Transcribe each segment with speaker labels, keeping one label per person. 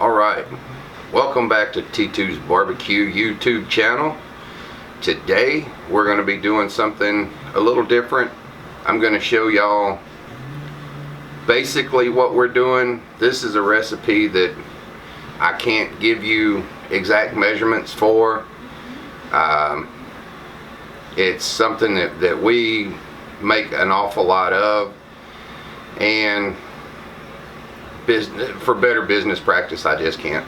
Speaker 1: Alright, welcome back to T2's Barbecue YouTube channel. Today we're going to be doing something a little different. I'm going to show y'all basically what we're doing. This is a recipe that I can't give you exact measurements for. It's something that we make an awful lot of, and for better business practice I just can't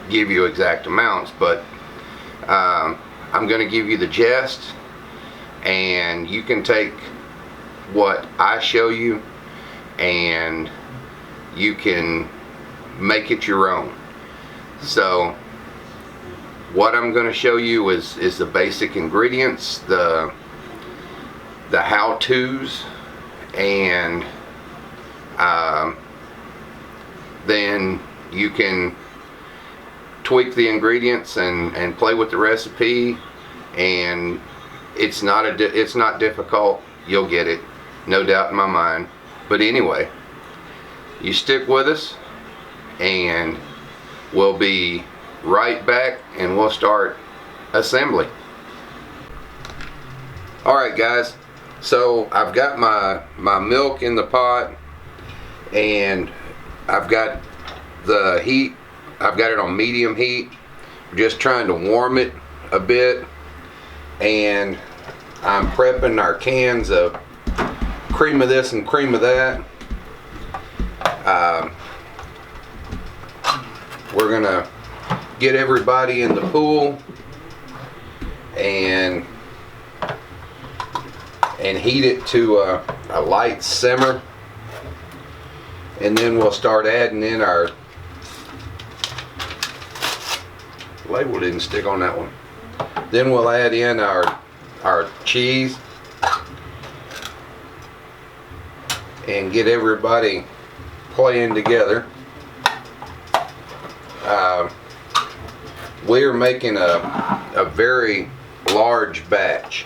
Speaker 1: give you exact amounts, but I'm going to give you the gist, and you can take what I show you and you can make it your own. So what I'm going to show you is the basic ingredients, the how-tos, and then you can tweak the ingredients and play with the recipe, and it's not difficult. You'll get it, no doubt in my mind. But anyway, you stick with us and we'll be right back and we'll start assembly. Alright guys, so I've got my milk in the pot, and I've got the heat, I've got it on medium heat. I'm just trying to warm it a bit, and I'm prepping our cans of cream of this and cream of that. We're gonna get everybody in the pool and heat it to a light simmer, and then we'll start adding in our label. Didn't stick on that one. Then we'll add in our cheese and get everybody playing together. We're making a very large batch.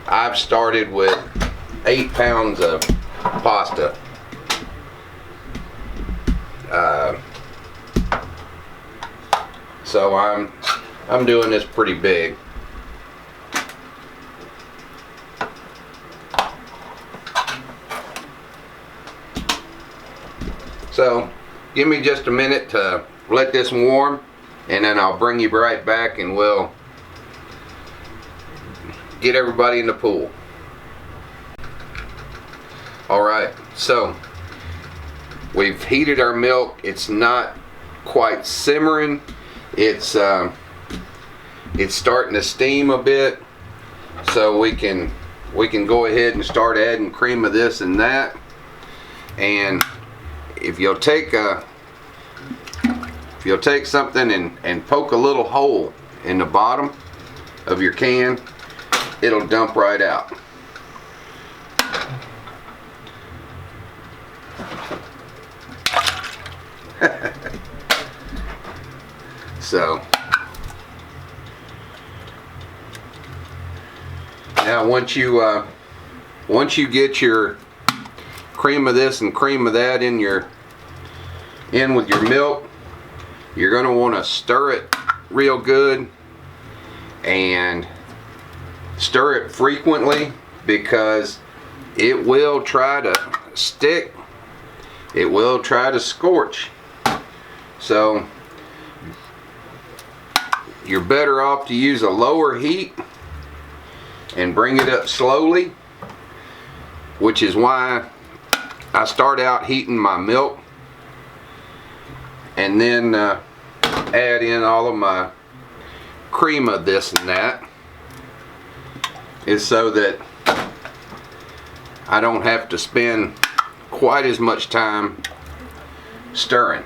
Speaker 1: I've started with 8 pounds of pasta. So I'm doing this pretty big. So give me just a minute to let this warm, and then I'll bring you right back and we'll get everybody in the pool. Alright, so we've heated our milk. It's not quite simmering. It's starting to steam a bit, so we can go ahead and start adding cream of this and that. And if you'll take something and poke a little hole in the bottom of your can, it'll dump right out. So now once you get your cream of this and cream of that in with your milk, you're going to want to stir it real good, and stir it frequently, because it will try to stick, it will try to scorch. So you're better off to use a lower heat and bring it up slowly, which is why I start out heating my milk and then add in all of my cream of this and that, is so that I don't have to spend quite as much time stirring.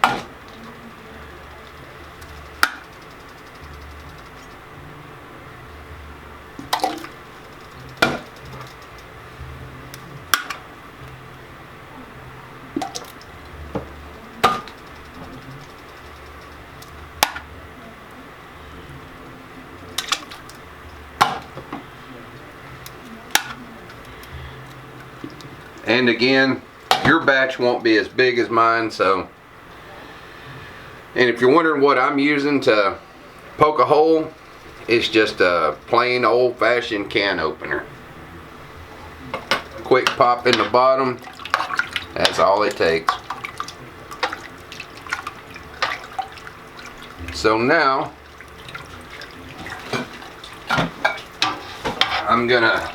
Speaker 1: And again, your batch won't be as big as mine. So, and if you're wondering what I'm using to poke a hole, it's just a plain old-fashioned can opener. Quick pop in the bottom, that's all it takes. So now I'm gonna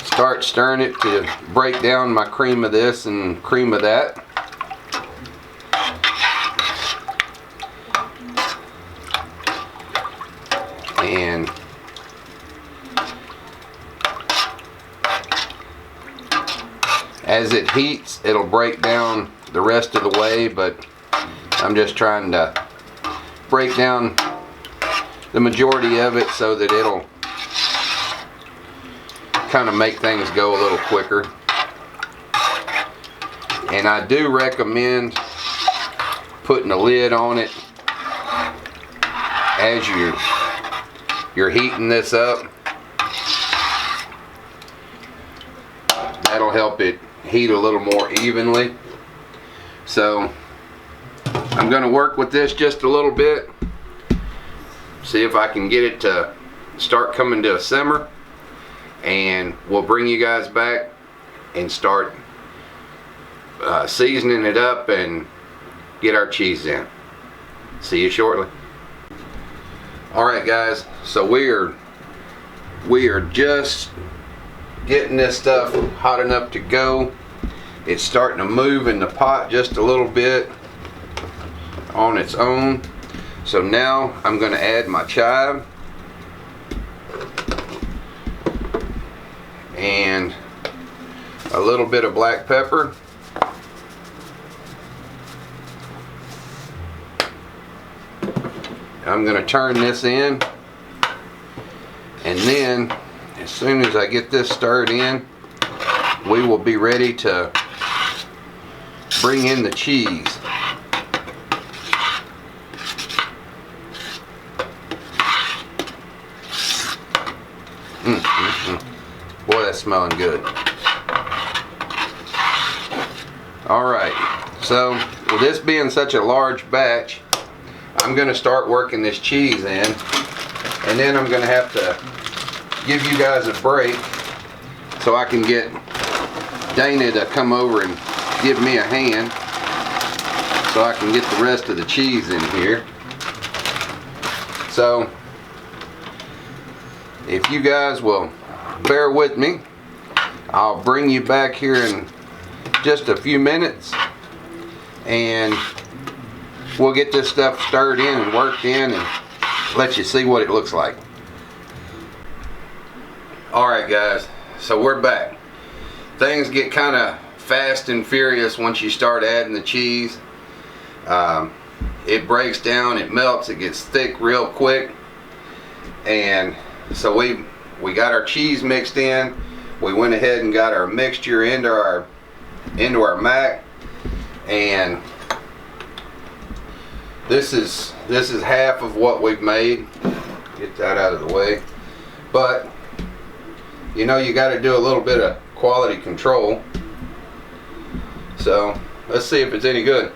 Speaker 1: start stirring it to break down my cream of this and cream of that. And as it heats, it'll break down the rest of the way, but I'm just trying to break down the majority of it so that it'll kind of make things go a little quicker. And I do recommend putting a lid on it as you're heating this up. That'll help it heat a little more evenly. So I'm going to work with this just a little bit, see if I can get it to start coming to a simmer, and we'll bring you guys back and start seasoning it up and get our cheese in. See you shortly. Alright guys, so we are just getting this stuff hot enough to go. It's starting to move in the pot just a little bit on its own. So now I'm going to add my chive and a little bit of black pepper. I'm going to turn this in, and then as soon as I get this stirred in, we will be ready to bring in the cheese. Boy, that's smelling good. Alright, so with this being such a large batch, I'm going to start working this cheese in, and then I'm going to have to give you guys a break so I can get Dana to come over and give me a hand so I can get the rest of the cheese in here. So if you guys will bear with me, I'll bring you back here in just a few minutes, and we'll get this stuff stirred in and worked in and let you see what it looks like. Alright guys, so we're back. Things get kind of fast and furious once you start adding the cheese. It breaks down, it melts, it gets thick real quick. And so we got our cheese mixed in. We went ahead and got our mixture into our Mac, and this is half of what we've made. Get that out of the way. But you know, you got to do a little bit of quality control. So let's see if it's any good.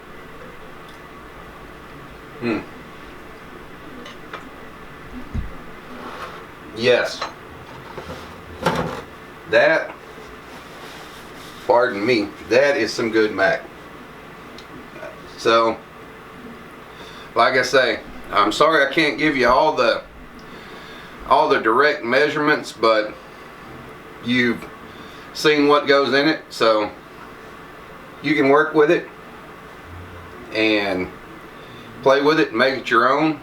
Speaker 1: Yes. That, pardon me, that is some good Mac. So, like I say, I'm sorry I can't give you all the direct measurements, but you've seen what goes in it, so you can work with it and play with it and make it your own.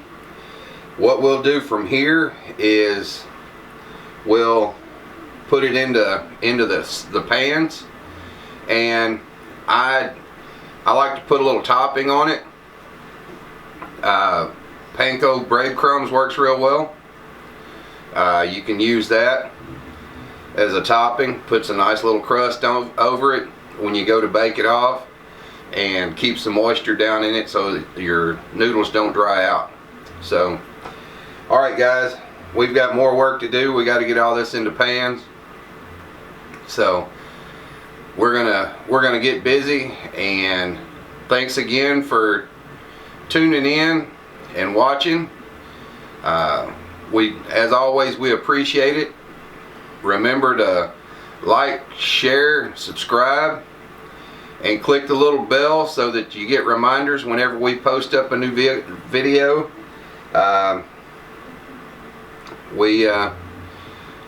Speaker 1: What we'll do from here is we'll put it into the pans, and I like to put a little topping on it. Panko breadcrumbs works real well. You can use that as a topping. Puts a nice little crust over it when you go to bake it off, and keeps the moisture down in it so that your noodles don't dry out. So, alright guys, we've got more work to do. We got to get all this into pans. So we're gonna get busy. And thanks again for tuning in and watching. As always, we appreciate it. Remember to like, share, subscribe, and click the little bell so that you get reminders whenever we post up a new video.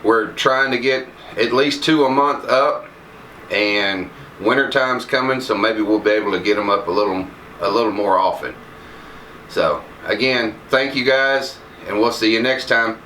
Speaker 1: We're trying to get at least 2 a month up, and winter time's coming, so maybe we'll be able to get them up a little more often. So again, thank you guys, and we'll see you next time.